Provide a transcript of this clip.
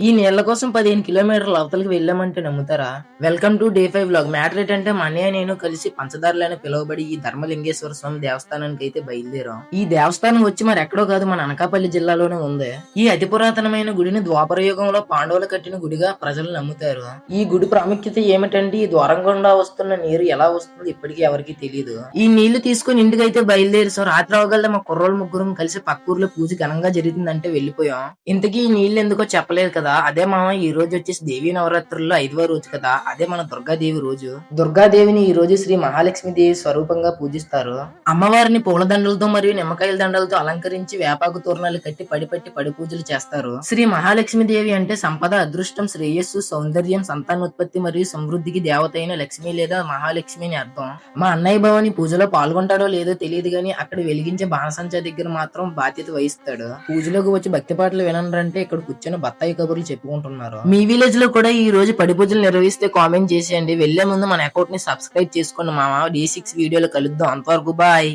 ఈ నీళ్ల కోసం 15 కిలోమీటర్ల అవతలకి వెళ్ళామంటే నమ్ముతారా? Welcome to day 5 vlog. Matter ఏంటంటే మా అన్నయ్య నేను కలిసి పంచదారులని పిలువబడి ఈ ధర్మలింగేశ్వర స్వామి దేవస్థానానికి అయితే బయలుదేరాం. ఈ దేవస్థానం వచ్చి మరి ఎక్కడో కాదు, మన అనకాపల్లి జిల్లాలోనే ఉంది. ఈ అతి పురాతనమైన గుడిని ద్వాపర యుగంలో పాండవులు కట్టిన గుడిగా ప్రజలు నమ్ముతారు. ఈ గుడి ప్రాముఖ్యత ఏమిటంటే ఈ ద్వారం గుండా వస్తున్న నీరు ఎలా వస్తుందో ఇప్పటికీ ఎవరికి తెలియదు. ఈ నీళ్లు తీసుకుని ఇంటికైతే బయలుదేరి సో రాత్రి అవగల మా కుర్రోళ్ళు ముగ్గురం కలిసి పక్క ఊర్లో పూజ ఘనంగా జరిగిందంటే వెళ్ళిపోయాం. ఇంతకీ ఈ నీళ్లు ఎందుకో చెప్పలేదు కదా. అదే మామ, ఈ రోజు వచ్చేసి దేవీ నవరాత్రుల్లో 5వ రోజు కదా, అదే మన దుర్గాదేవి రోజు. దుర్గాదేవిని ఈ రోజు శ్రీ మహాలక్ష్మి దేవి స్వరూపంగా పూజిస్తారు. అమ్మవారిని పూల దండలతో మరియు నిమ్మకాయల దండలతో అలంకరించి వేపాకు తోరణాలు కట్టి పడి పూజలు చేస్తారు. శ్రీ మహాలక్ష్మి దేవి అంటే సంపద, అదృష్టం, శ్రేయస్సు, సౌందర్యం, సంతానోత్పత్తి మరియు సమృద్ధికి దేవత అయిన లక్ష్మి లేదా మహాలక్ష్మి అని అర్థం. మా అన్నయ్య భవాని పూజలో పాల్గొంటాడో లేదో తెలియదు గానీ అక్కడ వెలిగించే బాణసంచా దగ్గర మాత్రం బాధ్యత వహిస్తాడు. పూజలోకి వచ్చి భక్తి పాటలు వినంటే ఇక్కడ కూర్చొని బత్తాయి కబుర్లు చెప్పుకుంటున్నారు. మీ విలేజ్ లో కూడా ఈ రోజు పడి పూజలు నిర్వహిస్తే కామెంట్ చేసేయండి. వెళ్లే ముందు మన అకౌంట్ ని సబ్స్క్రైబ్ చేసుకోండి మామ. D6 వీడియోలో కలుద్దాం. అంతవరకు బాయ్.